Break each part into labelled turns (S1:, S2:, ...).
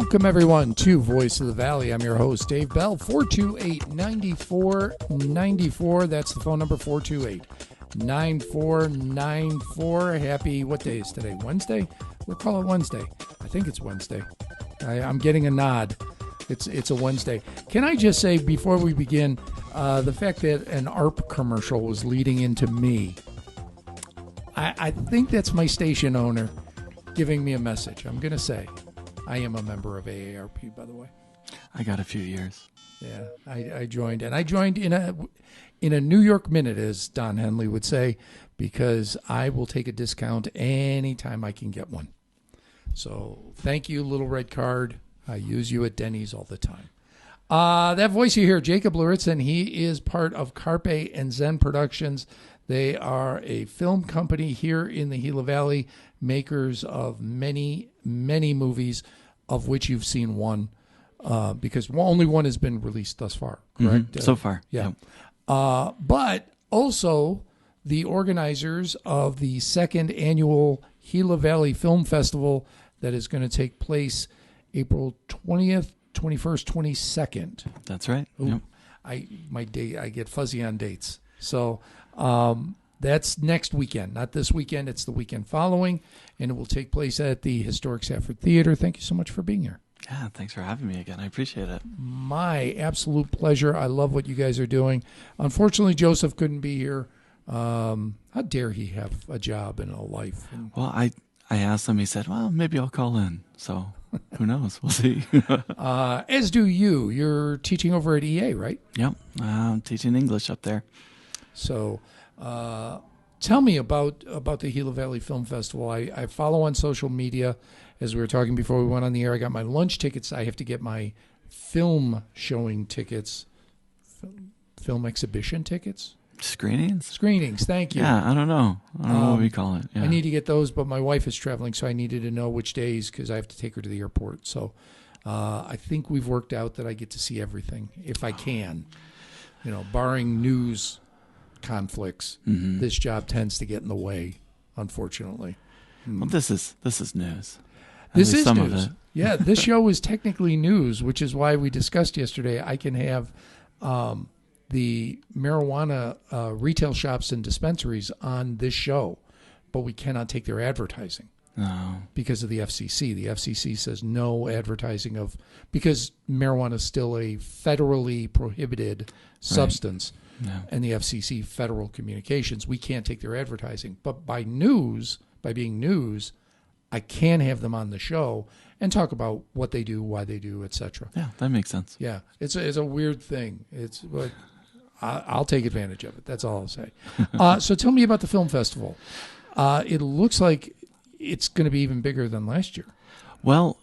S1: Welcome, everyone, to Voice of the Valley. I'm your host, Dave Bell, 428-9494. That's the phone number, 428-9494. Happy, what day is today? Wednesday? We'll call it Wednesday. I think it's Wednesday. I'm getting a nod. It's a Wednesday. Can I just say, before we begin, the fact that an ARP commercial was leading into me, I think that's my station owner giving me a message. I'm going to say, I am a member of AARP, by the way.
S2: I got a few years.
S1: Yeah, I joined, and I joined in a New York minute, as Don Henley would say, because I will take a discount anytime I can get one. So thank you, Little Red Card. I use you at Denny's all the time. That voice you hear, Jacob Laritzen, he is part of Carpe and Zen Productions. They are a film company here in the Gila Valley, makers of many, many movies, of which you've seen one, because only one has been released thus far, correct?
S2: Mm-hmm. So far.
S1: Yeah. But also the organizers of the second annual Gila Valley Film Festival that is going to take place April 20th, 21st, 22nd.
S2: That's right.
S1: Ooh, yep. I get fuzzy on dates. So that's next weekend, not this weekend. It's the weekend following, and it will take place at the Historic Safford Theater. Thank you so much for being here.
S2: Yeah, thanks for having me again. I appreciate it.
S1: My absolute pleasure. I love what you guys are doing. Unfortunately, Joseph couldn't be here. How dare he have a job and a life?
S2: Well, I asked him. He said, well, maybe I'll call in. So who knows? We'll see.
S1: As do you. You're teaching over at EA, right?
S2: Yep. I'm teaching English up there.
S1: So tell me about the Gila Valley Film Festival. I follow on social media. As we were talking before we went on the air, I got my lunch tickets. I have to get my film showing tickets, film exhibition tickets. Screenings, thank you.
S2: Yeah, I don't know what we call it. Yeah.
S1: I need to get those, but my wife is traveling, so I needed to know which days because I have to take her to the airport. So I think we've worked out that I get to see everything if I can. Barring news conflicts, this job tends to get in the way, unfortunately.
S2: Well, this is news.
S1: This is
S2: some
S1: news.
S2: Of it.
S1: Yeah, this show is technically news, which is why we discussed yesterday. I can have the marijuana retail shops and dispensaries on this show, but we cannot take their advertising because of the FCC. The FCC says no advertising because marijuana is still a federally prohibited substance, and the FCC, Federal Communications, we can't take their advertising. But by being news, I can have them on the show and talk about what they do, why they do, etc.
S2: Yeah, that makes sense.
S1: Yeah, it's a weird thing. It's like I'll take advantage of it. That's all I'll say. So tell me about the film festival. It looks like it's going to be even bigger than last year.
S2: Well,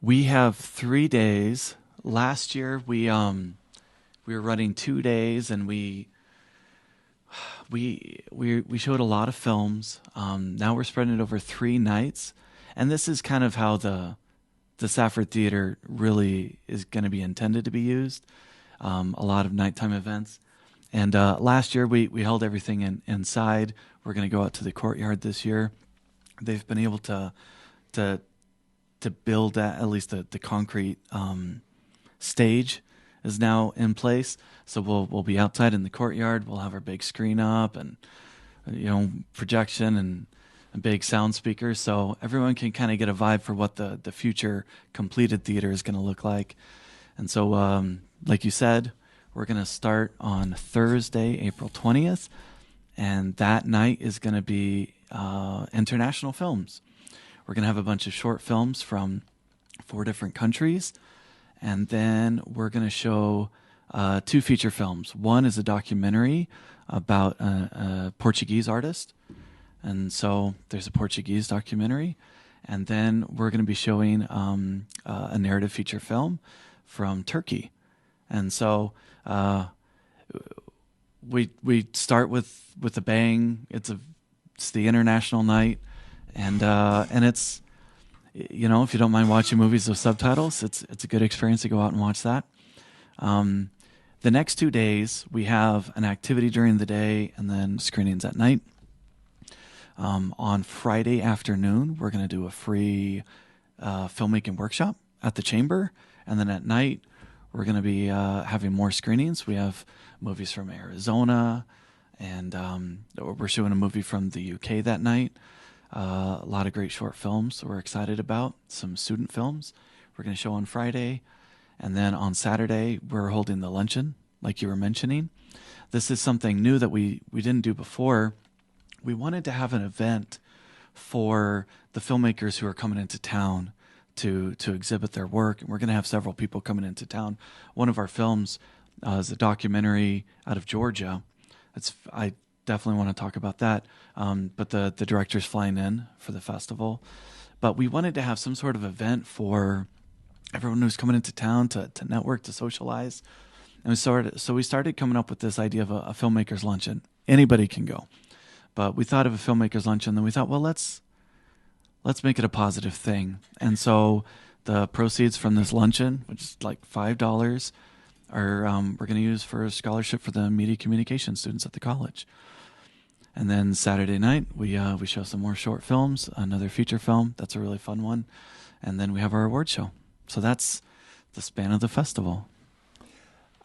S2: we have 3 days. Last year we were running 2 days, and we showed a lot of films. Now we're spreading it over 3 nights, and this is kind of how the Safford Theater really is going to be intended to be used. A lot of nighttime events, and last year we held everything inside. We're going to go out to the courtyard this year. They've been able to build at least the concrete stage is now in place. So we'll be outside in the courtyard. We'll have our big screen up and projection and big sound speakers, so everyone can kind of get a vibe for what the future completed theater is going to look like. And so, like you said, we're going to start on Thursday, April 20th, and that night is going to be international films. We're going to have a bunch of short films from 4 different countries. And then we're going to show 2 feature films. One is a documentary about a Portuguese artist. And so there's a Portuguese documentary. And then we're going to be showing a narrative feature film from Turkey. And so we start with a bang. It's the international night. And it's... if you don't mind watching movies with subtitles, it's a good experience to go out and watch that. The next 2 days, we have an activity during the day and then screenings at night. On Friday afternoon, we're going to do a free filmmaking workshop at the Chamber. And then at night, we're going to be having more screenings. We have movies from Arizona, and we're showing a movie from the UK that night. A lot of great short films we're excited about. Some student films we're going to show on Friday. And then on Saturday, we're holding the luncheon, like you were mentioning. This is something new that we didn't do before. We wanted to have an event for the filmmakers who are coming into town to exhibit their work. And we're going to have several people coming into town. One of our films is a documentary out of Georgia. I definitely want to talk about that. But the director's flying in for the festival. But we wanted to have some sort of event for everyone who's coming into town to network, to socialize. And we started coming up with this idea of a filmmaker's luncheon. Anybody can go. But we thought of a filmmaker's luncheon, then we thought, well, let's make it a positive thing. And so the proceeds from this luncheon, which is like $5, are we're going to use for a scholarship for the media communication students at the college. And then Saturday night, we show some more short films, another feature film. That's a really fun one. And then we have our award show. So that's the span of the festival.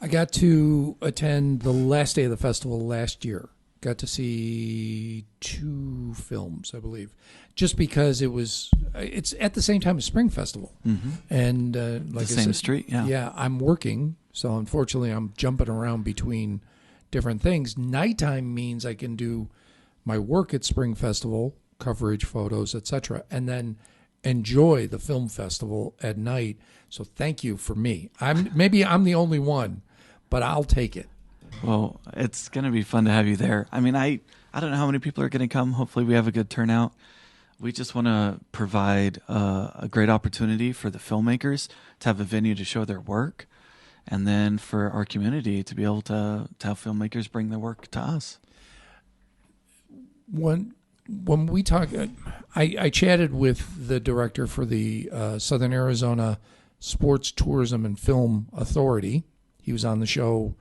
S1: I got to attend the last day of the festival last year. Got to see 2 films, I believe, just because it's at the same time as Spring Festival.
S2: Mm-hmm.
S1: And like
S2: the same street, yeah.
S1: Yeah, I'm working, so unfortunately I'm jumping around between different things. Nighttime means I can do my work at Spring Festival, coverage, photos, etc., and then enjoy the film festival at night. So thank you for me. Maybe I'm the only one, but I'll take it.
S2: Well, it's going to be fun to have you there. I mean, I don't know how many people are going to come. Hopefully we have a good turnout. We just want to provide a great opportunity for the filmmakers to have a venue to show their work, and then for our community to be able to have filmmakers bring their work to us.
S1: When we talk, I chatted with the director for the Southern Arizona Sports Tourism and Film Authority. He was on the show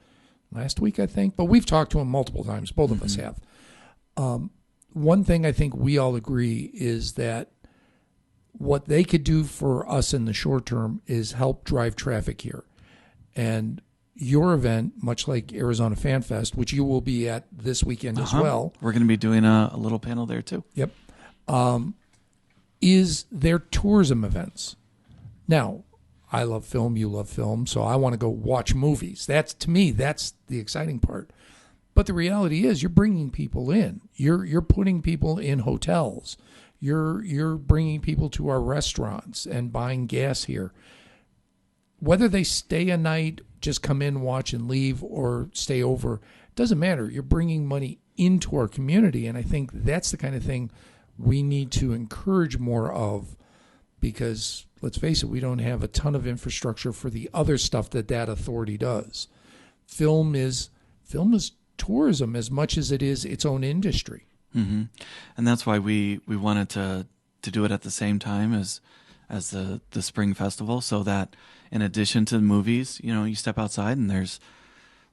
S1: last week, I think, but we've talked to him multiple times. Both of us have. One thing I think we all agree is that what they could do for us in the short term is help drive traffic here. And your event, much like Arizona Fan Fest, which you will be at this weekend as well.
S2: We're going to be doing a little panel there too.
S1: Yep. Is their tourism events. Now, I love film, you love film, so I want to go watch movies. To me, that's the exciting part. But the reality is you're bringing people in. You're putting people in hotels. You're bringing people to our restaurants and buying gas here. Whether they stay a night, just come in, watch, and leave, or stay over, doesn't matter. You're bringing money into our community, and I think that's the kind of thing we need to encourage more of, because let's face it, we don't have a ton of infrastructure for the other stuff that authority does. Film is tourism as much as it is its own industry.
S2: Mm-hmm. And that's why we wanted to do it at the same time as the Spring Festival, so that in addition to the movies, you step outside and there's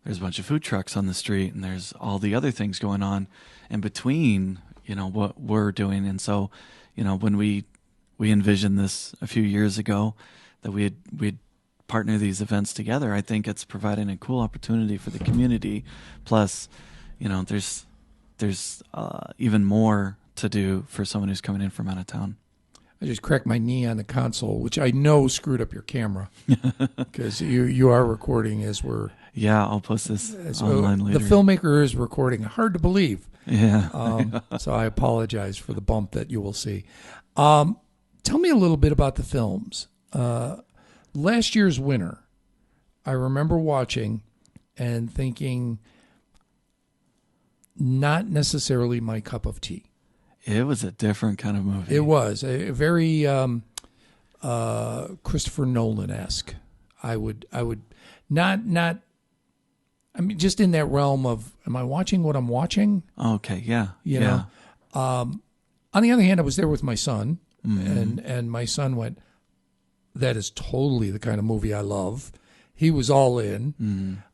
S2: a bunch of food trucks on the street, and there's all the other things going on in between, what we're doing. And so, when we envisioned this a few years ago, that we'd partner these events together, I think it's providing a cool opportunity for the community. Plus, there's even more to do for someone who's coming in from out of town.
S1: I just cracked my knee on the console, which I know screwed up your camera, because you are recording as we're...
S2: Yeah, I'll post this online later.
S1: The filmmaker is recording. Hard to believe.
S2: Yeah.
S1: So I apologize for the bump that you will see. Tell me a little bit about the films. Last year's winner, I remember watching and thinking, not necessarily my cup of tea.
S2: It was a different kind of movie.
S1: It was a very Christopher Nolan-esque. I would not. I mean, just in that realm of, am I watching what I'm watching?
S2: Okay, yeah,
S1: You know. On the other hand, I was there with my son, and my son went, "That is totally the kind of movie I love." He was all in.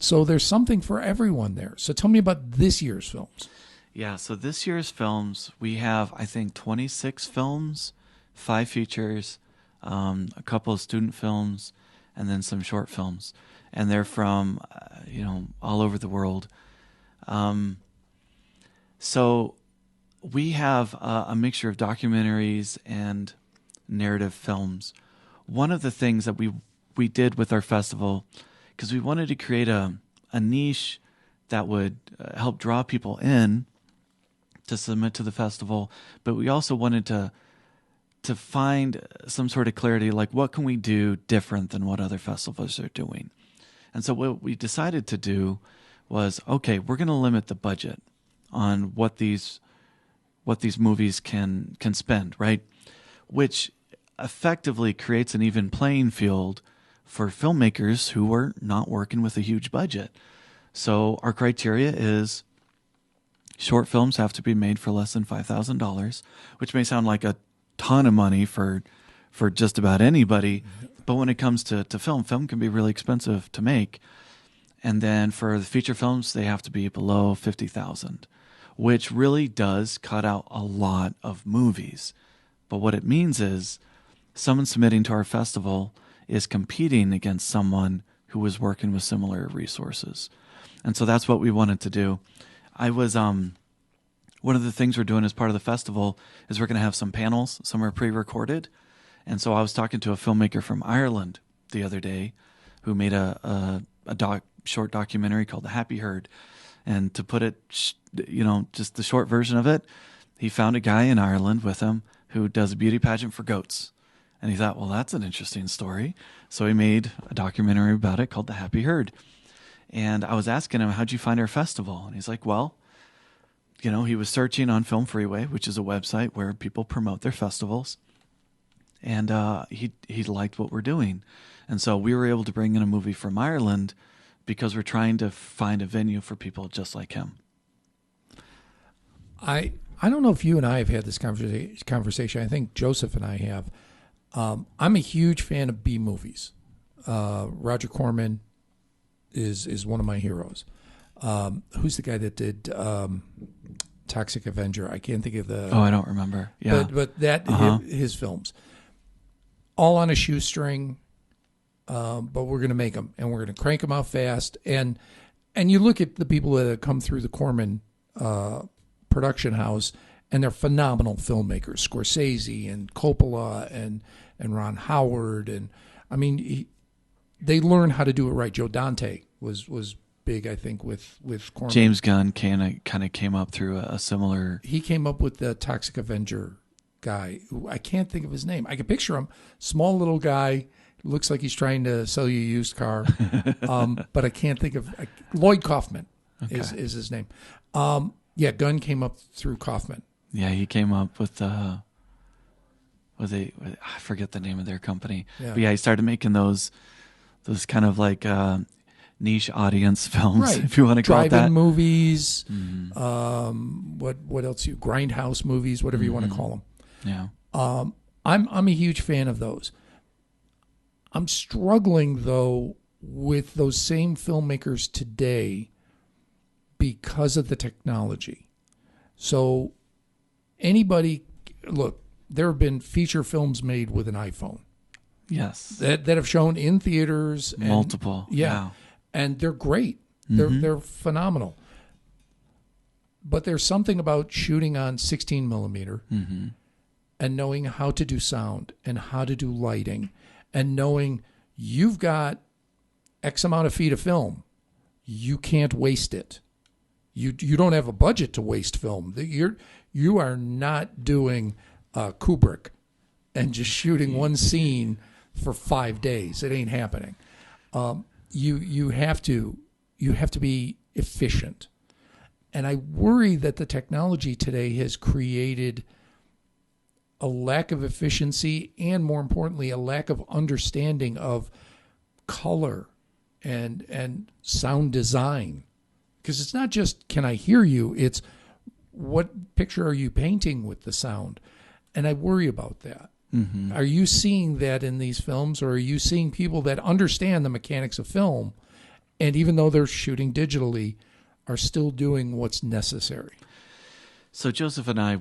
S1: So there's something for everyone there. So tell me about this year's films.
S2: Yeah, so this year's films, we have, I think, 26 films 5 features, a couple of student films, and then some short films. And they're from, all over the world. So we have a mixture of documentaries and narrative films. One of the things that we did with our festival, because we wanted to create a niche that would help draw people in to submit to the festival, but we also wanted to find some sort of clarity, like what can we do different than what other festivals are doing. And so what we decided to do was, okay, we're going to limit the budget on what these movies can spend, right? Which effectively creates an even playing field for filmmakers who are not working with a huge budget. So our criteria is short films have to be made for less than $5,000, which may sound like a ton of money for just about anybody. But when it comes to film can be really expensive to make. And then for the feature films, they have to be below $50,000, which really does cut out a lot of movies. But what it means is someone submitting to our festival is competing against someone who was working with similar resources. And so that's what we wanted to do. One of the things we're doing as part of the festival is we're going to have some panels. Some are pre-recorded. And so I was talking to a filmmaker from Ireland the other day who made a short documentary called The Happy Herd. And to put it, just the short version of it, he found a guy in Ireland with him who does a beauty pageant for goats. And he thought, well, that's an interesting story. So he made a documentary about it called The Happy Herd. And I was asking him, how'd you find our festival? And he's like, well, he was searching on Film Freeway, which is a website where people promote their festivals. And he liked what we're doing. And so we were able to bring in a movie from Ireland because we're trying to find a venue for people just like him.
S1: I don't know if you and I have had this conversation. I think Joseph and I have. I'm a huge fan of B movies. Roger Corman is one of my heroes. Who's the guy that did Toxic Avenger? I can't think of the...
S2: Oh, I don't remember. Yeah.
S1: But that, his films. All on a shoestring, but we're going to make them, and we're going to crank them out fast. And you look at the people that have come through the Corman production house, and they're phenomenal filmmakers. Scorsese and Coppola and Ron Howard. And, I mean, they learn how to do it right. Joe Dante was big, I think, with Corman.
S2: James Gunn kind of came up through a similar...
S1: He came up with the Toxic Avenger guy. Who I can't think of his name. I can picture him. Small little guy. Looks like he's trying to sell you a used car. But I can't think of... Lloyd Kaufman is his name. Gunn came up through Kaufman.
S2: Yeah, he came up with... I forget the name of their company. Yeah. But yeah, he started making those kind of like... niche audience films, right. If you want to call it that.
S1: Drive-in movies, what else? Grindhouse movies, whatever you want to call them.
S2: Yeah.
S1: I'm a huge fan of those. I'm struggling though with those same filmmakers today because of the technology. So look, there have been feature films made with an iPhone.
S2: Yes.
S1: That have shown in theaters.
S2: Multiple.
S1: Yeah. And they're great. They're phenomenal. But there's something about shooting on 16 millimeter and knowing how to do sound and how to do lighting and knowing you've got X amount of feet of film. You can't waste it. You don't have a budget to waste film. You are not doing Kubrick and just shooting one scene for 5 days. It ain't happening. You have to be efficient. And I worry that the technology today has created a lack of efficiency and, more importantly, a lack of understanding of color and sound design. Because it's not just, can I hear you? It's, what picture are you painting with the sound? And I worry about that. Mm-hmm. Are you seeing that in these films, or are you seeing people that understand the mechanics of film, and even though they're shooting digitally, are still doing what's necessary?
S2: So Joseph and I,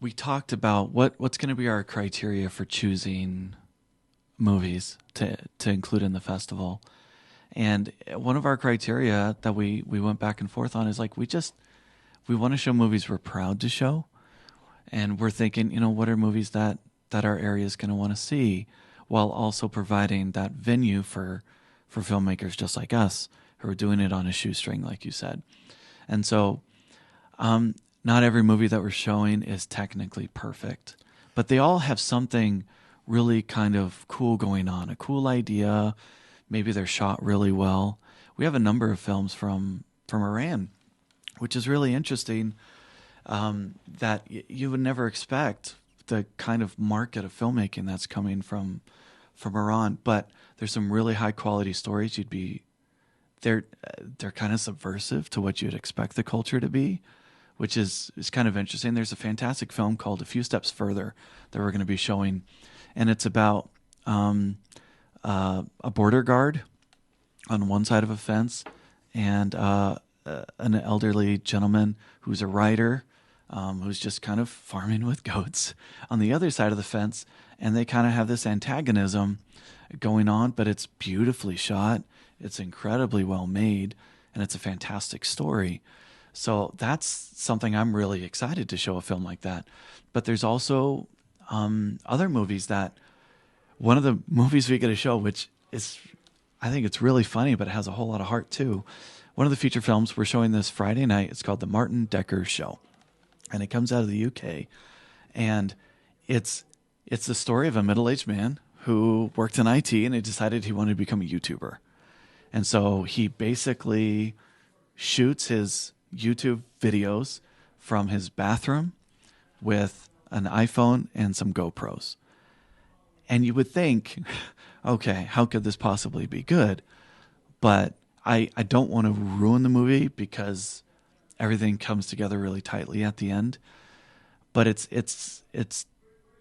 S2: we talked about what's going to be our criteria for choosing movies to include in the festival. And one of our criteria that we went back and forth on is like we want to show movies we're proud to show, and we're thinking, what are movies that our area is going to want to see, while also providing that venue for filmmakers just like us who are doing it on a shoestring, like you said. And so, not every movie that we're showing is technically perfect, but they all have something really kind of cool going on, a cool idea. Maybe they're shot really well. We have a number of films from Iran, which is really interesting, that you would never expect the kind of market of filmmaking that's coming from Iran. But there's some really high quality stories. They're kind of subversive to what you'd expect the culture to be, which is kind of interesting. There's a fantastic film called A Few Steps Further that we're going to be showing, and it's about a border guard on one side of a fence and an elderly gentleman who's a writer, who's just kind of farming with goats on the other side of the fence, and they kind of have this antagonism going on, but it's beautifully shot. It's incredibly well made, and it's a fantastic story. So that's something I'm really excited to show, a film like that. But there's also other movies that, one of the movies we get to show, which is, I think it's really funny, but it has a whole lot of heart too. One of the feature films we're showing this Friday night, it's called The Martin Decker Show. And it comes out of the UK. And it's the story of a middle-aged man who worked in IT, and he decided he wanted to become a YouTuber. And so he basically shoots his YouTube videos from his bathroom with an iPhone and some GoPros. And you would think, okay, how could this possibly be good? But I don't want to ruin the movie because everything comes together really tightly at the end. But it's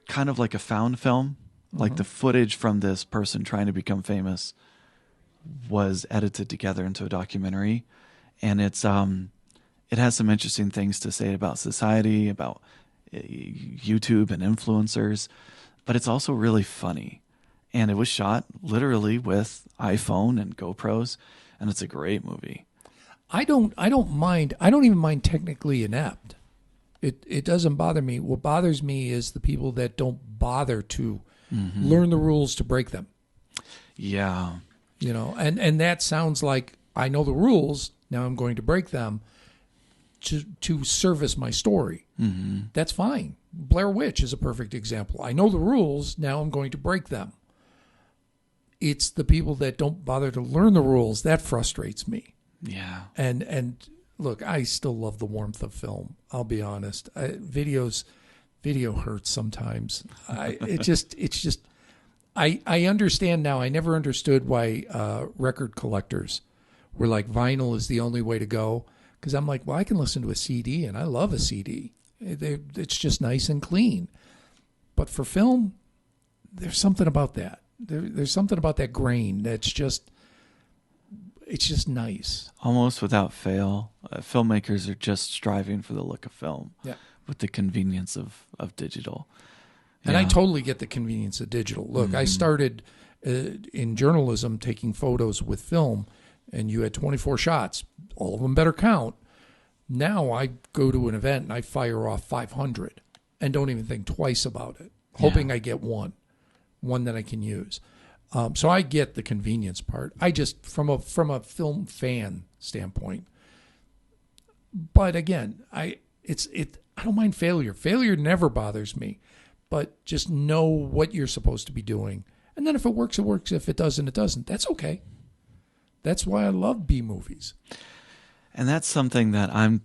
S2: kind of like a found film. Like the footage from this person trying to become famous was edited together into a documentary, and it has some interesting things to say about society, about YouTube and influencers, but it's also really funny. And it was shot literally with iPhone and GoPros, and it's a great movie.
S1: I don't mind. I don't even mind technically inept. It doesn't bother me. What bothers me is the people that don't bother to learn the rules to break them.
S2: Yeah.
S1: And that sounds like, I know the rules, now I'm going to break them to service my story. Mm-hmm. That's fine. Blair Witch is a perfect example. I know the rules, now I'm going to break them. It's the people that don't bother to learn the rules that frustrates me.
S2: Yeah.
S1: And look, I still love the warmth of film. I'll be honest. Video hurts sometimes. I understand now. I never understood why record collectors were like, vinyl is the only way to go. Because I'm like, well, I can listen to a CD, and I love a CD. It's just nice and clean. But for film, there's something about that. There's something about that grain that's just, it's just nice.
S2: Almost without fail, filmmakers are just striving for the look of film with the convenience of digital.
S1: And I totally get the convenience of digital. Look, I started in journalism taking photos with film, and you had 24 shots. All of them better count. Now I go to an event and I fire off 500 and don't even think twice about it, hoping I get one that I can use. So I get the convenience part. I just, from a film fan standpoint. But again, I don't mind failure. Failure never bothers me. But just know what you're supposed to be doing. And then if it works, it works. If it doesn't, it doesn't. That's okay. That's why I love B movies.
S2: And that's something that I'm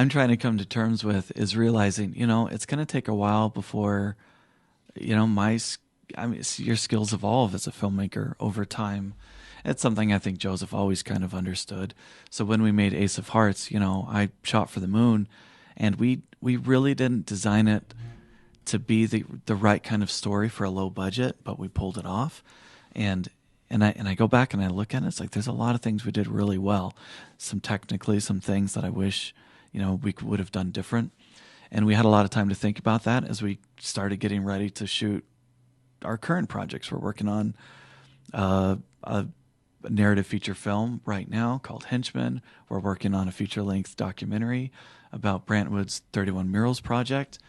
S2: trying to come to terms with, is realizing, it's going to take a while before, your skills evolve as a filmmaker over time. It's something I think Joseph always kind of understood. So when we made Ace of Hearts, I shot for the moon, and we really didn't design it to be the right kind of story for a low budget, but we pulled it off. And I go back and I look at it, it's like there's a lot of things we did really well. Some technically, some things that I wish, we would have done different. And we had a lot of time to think about that as we started getting ready to shoot our current projects. We're working on a narrative feature film right now called Henchman. We're working on a feature-length documentary about Brantwood's 31 Murals project.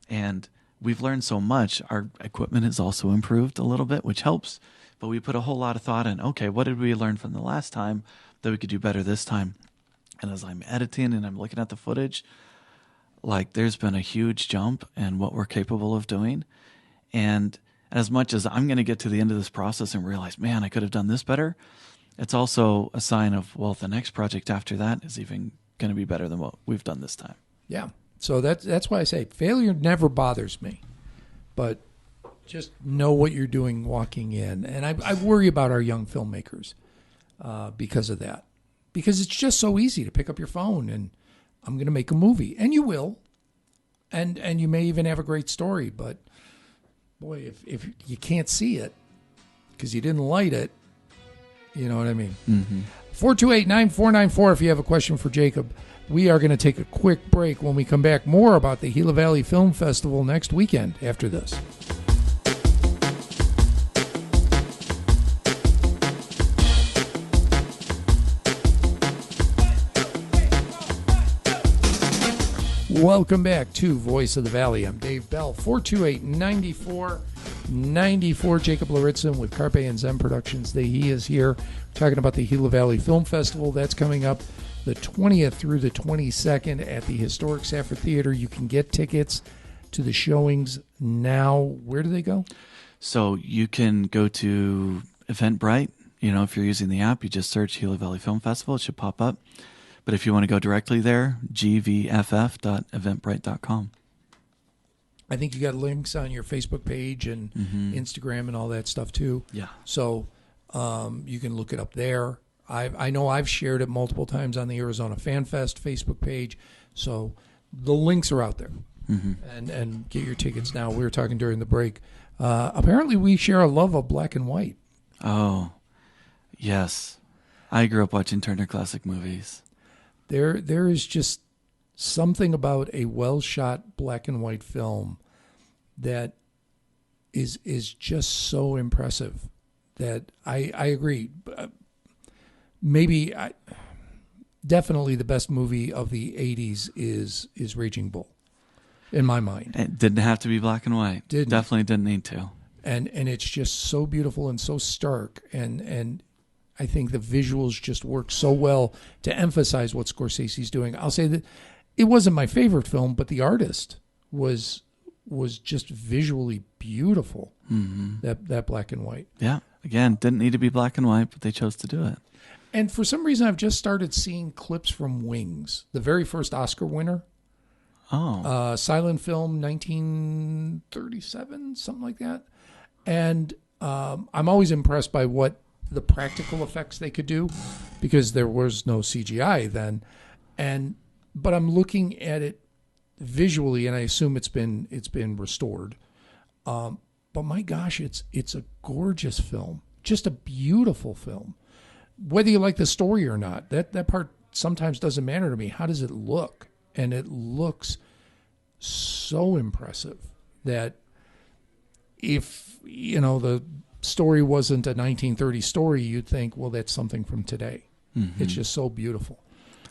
S2: And we've learned so much. Our equipment has also improved a little bit, which helps. But we put a whole lot of thought in, okay, what did we learn from the last time that we could do better this time? And as I'm editing and I'm looking at the footage, like there's been a huge jump in what we're capable of doing. And as much as I'm going to get to the end of this process and realize, man, I could have done this better, it's also a sign of, well, the next project after that is even going to be better than what we've done this time.
S1: Yeah. So that's why I say failure never bothers me, but just know what you're doing walking in. And I worry about our young filmmakers because of that. Because it's just so easy to pick up your phone and I'm going to make a movie. And you will. And you may even have a great story. But, boy, if you can't see it because you didn't light it, you know what I mean? 428-9494 if you have a question for Jacob. We are going to take a quick break. When we come back, more about the Gila Valley Film Festival next weekend after this. Welcome back to Voice of the Valley. I'm Dave Bell. 428-9494. Jacob Laritzen with Carpe and Zen Productions. He is here talking about the Gila Valley Film Festival. That's coming up the 20th through the 22nd at the Historic Safford Theater. You can get tickets to the showings now. Where do they go?
S2: So you can go to Eventbrite. You know, if you're using the app, you just search Gila Valley Film Festival. It should pop up. But if you want to go directly there, gvff.eventbrite.com.
S1: I think you got links on your Facebook page and Instagram and all that stuff too.
S2: Yeah.
S1: So you can look it up there. I know I've shared it multiple times on the Arizona Fan Fest Facebook page. So the links are out there. And get your tickets now. We were talking during the break. Apparently we share a love of black and white.
S2: Oh, yes. I grew up watching Turner Classic Movies.
S1: There is just something about a well-shot black and white film that is just so impressive that I agree. Definitely the best movie of the 80s is Raging Bull, in my mind.
S2: It didn't have to be black and white. Definitely didn't need to.
S1: And it's just so beautiful and so stark, and I think the visuals just work so well to emphasize what Scorsese's doing. I'll say that it wasn't my favorite film, but the artist was just visually beautiful. That black and white.
S2: Yeah. Again, didn't need to be black and white, but they chose to do it.
S1: And for some reason, I've just started seeing clips from Wings, the very first Oscar winner.
S2: Oh.
S1: Silent film, 1937, something like that. And I'm always impressed by what the practical effects they could do, because there was no CGI then. But I'm looking at it visually, and I assume it's been restored. But my gosh, it's a gorgeous film, just a beautiful film. Whether you like the story or not, that part sometimes doesn't matter to me. How does it look? And it looks so impressive that if the story wasn't a 1930 story, you'd think, well, that's something from today. It's just so beautiful.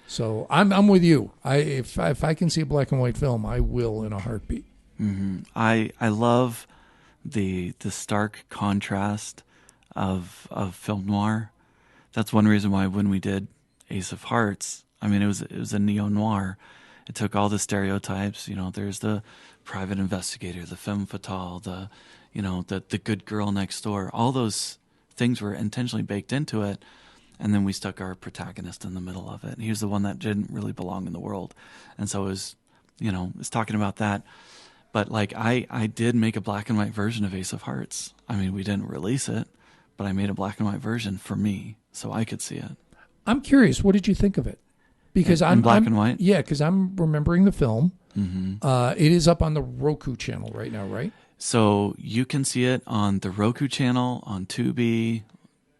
S1: So I'm with you. If I can see a black and white film, I will in a heartbeat.
S2: I love the stark contrast of film noir. That's one reason why when we did Ace of Hearts, I mean, it was a neo noir. It took all the stereotypes. There's the private investigator, the femme fatale, the good girl next door. All those things were intentionally baked into it, and then we stuck our protagonist in the middle of it. And he was the one that didn't really belong in the world, and so it was talking about that. But like I did make a black and white version of Ace of Hearts. I mean, we didn't release it, but I made a black and white version for me so I could see it.
S1: I'm curious, what did you think of it? Because
S2: in black and white?
S1: Yeah, because I'm remembering the film. It is up on the Roku channel right now, right?
S2: So you can see it on the Roku channel, on Tubi,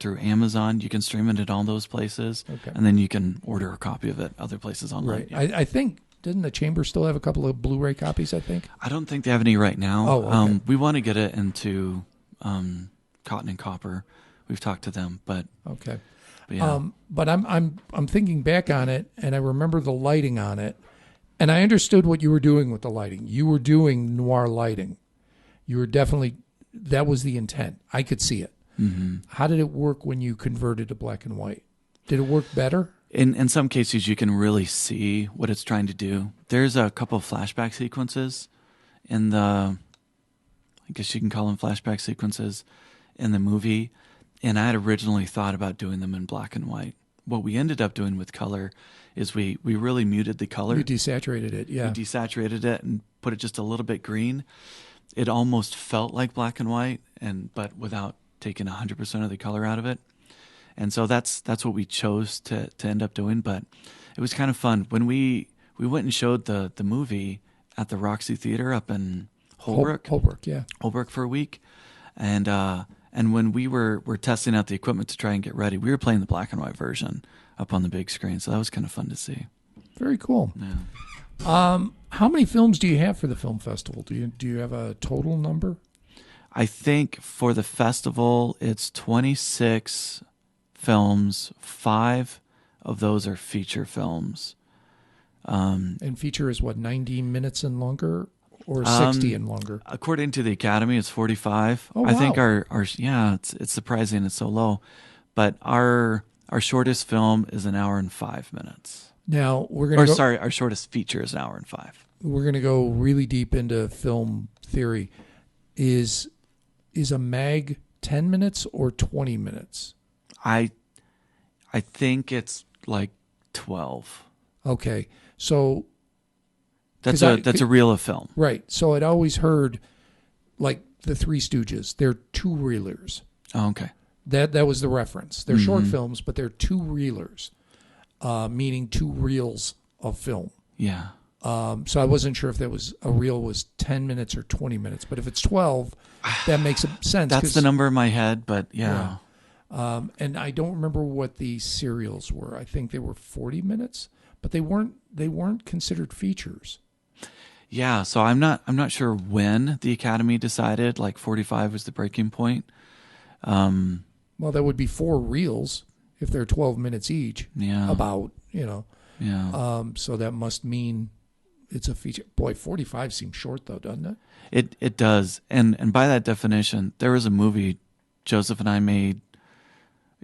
S2: through Amazon. You can stream it at all those places.
S1: Okay.
S2: And then you can order a copy of it other places online.
S1: Right.
S2: Yeah.
S1: I think Didn't the Chamber still have a couple of Blu-ray copies, I think?
S2: I don't think they have any right now.
S1: Oh, okay.
S2: We want to get it into Cotton and Copper. We've talked to them, but
S1: Okay.
S2: yeah.
S1: But I'm thinking back on it, and I remember the lighting on it, and I understood what you were doing with the lighting. You were doing noir lighting. You were definitely, that was the intent. I could see it.
S2: Mm-hmm.
S1: How did it work when you converted to black and white? Did it work better?
S2: In some cases, you can really see what it's trying to do. There's a couple of flashback sequences in I guess you can call them flashback sequences in the movie. And I had originally thought about doing them in black and white. What we ended up doing with color is we really muted the color.
S1: You desaturated it, yeah.
S2: We desaturated it and put it just a little bit green. It almost felt like black and white, but without taking 100% of the color out of it. And so that's what we chose to end up doing. But it was kind of fun. When we went and showed the movie at the Roxy Theater up in Holbrook. Holbrook for a week. And when we were testing out the equipment to try and get ready, we were playing the black and white version up on the big screen. So that was kind of fun to see.
S1: Very cool.
S2: Yeah.
S1: How many films do you have for the film festival? Do you have a total number?
S2: I think for the festival, it's 26 films. 5 of those are feature films.
S1: And feature is what, 90 minutes and longer? Or 60 and longer?
S2: According to the Academy, it's 45.
S1: Oh, wow.
S2: I think our it's surprising it's so low. But our shortest film is 1 hour and 5 minutes.
S1: Now we're going to
S2: our shortest feature is 1 hour and 5.
S1: We're going to go really deep into film theory. Is a mag 10 minutes or 20 minutes?
S2: I think it's like 12.
S1: Okay. So
S2: that's a reel of film.
S1: Right. So I'd always heard like the Three Stooges, they're 2-reelers.
S2: Oh, okay.
S1: That was the reference. They're short films, but they're 2-reelers, meaning 2 reels of film.
S2: Yeah.
S1: So I wasn't sure if a reel was 10 minutes or 20 minutes, but if it's 12, that makes sense.
S2: That's the number in my head, but yeah.
S1: And I don't remember what the serials were. I think they were 40 minutes, but they weren't considered features.
S2: Yeah, so I'm not sure when the Academy decided like 45 was the breaking point.
S1: Well, that would be 4 reels if they're 12 minutes each.
S2: Yeah.
S1: About,
S2: Yeah.
S1: So that must mean it's a feature. Boy, 45 seems short though, doesn't it?
S2: It does. And by that definition, there was a movie Joseph and I made,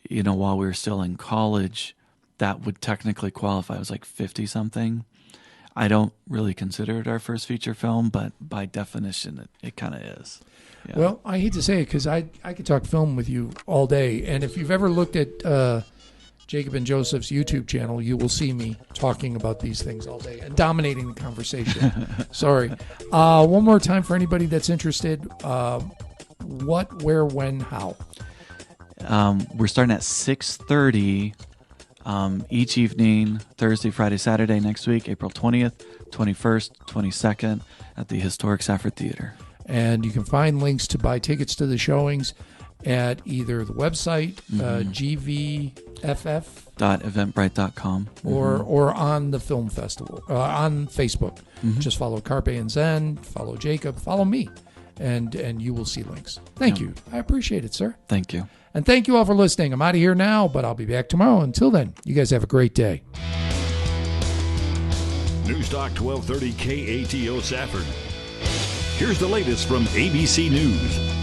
S2: while we were still in college that would technically qualify. It was like 50 something. I don't really consider it our first feature film, but by definition, it kind of is. Yeah.
S1: Well, I hate to say it because I could talk film with you all day. And if you've ever looked at Jacob and Joseph's YouTube channel, you will see me talking about these things all day and dominating the conversation. Sorry. One more time for anybody that's interested. What, where, when, how?
S2: We're starting at 6:30 each evening, Thursday, Friday, Saturday next week, April 20th, 21st, 22nd at the Historic Safford Theater.
S1: And you can find links to buy tickets to the showings at either the website, gvff.eventbrite.com, or on the film festival, on Facebook. Just follow Carpe and Zen, follow Jacob, follow me, and you will see links. Thank you. I appreciate it, sir.
S2: Thank you.
S1: And thank you all for listening. I'm out of here now, but I'll be back tomorrow. Until then, you guys have a great day.
S3: Newstalk 1230 KATO Safford. Here's the latest from ABC News.